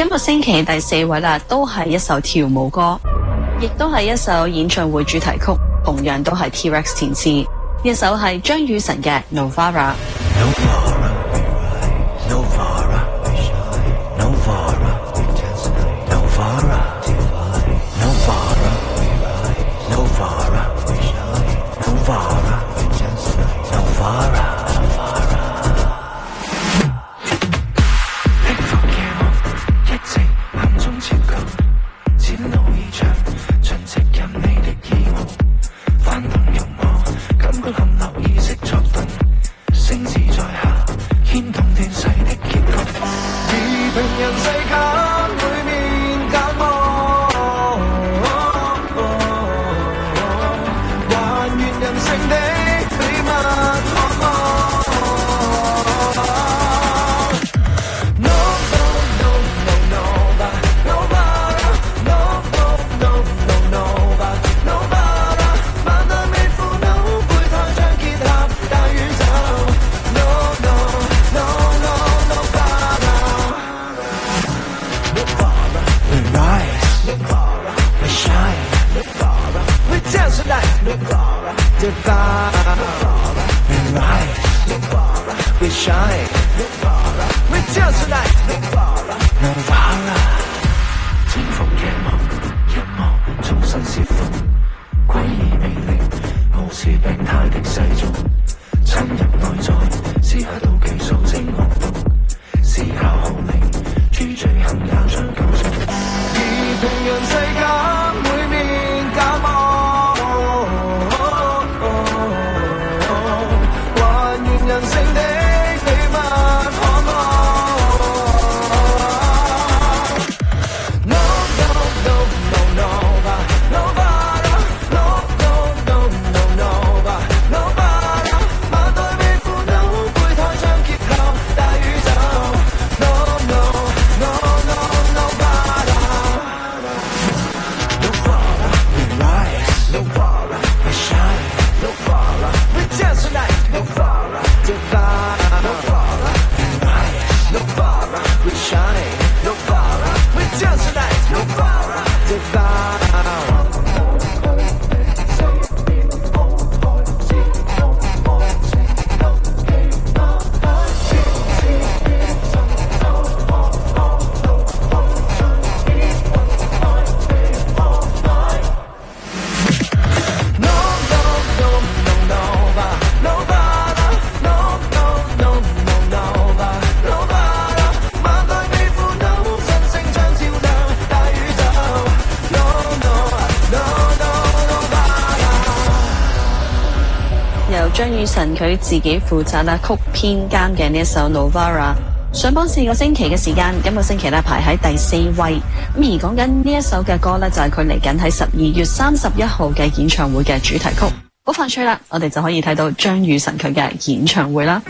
今個星期第4位啦，都係一首跳舞歌，亦都係一首演唱會主題曲，同樣都係 T-Rex 填詞。呢一首係張雨晨嘅 Novara。張雨晨佢自己負責啦曲編監嘅呢一首 Novara， 上榜4個星期嘅時間，今個星期咧排喺第4位。咁而講緊呢一首嘅歌咧，就係佢嚟緊喺12月31號嘅演唱會嘅主題曲。好快脆啦，我哋就可以睇到張雨晨佢嘅演唱會啦。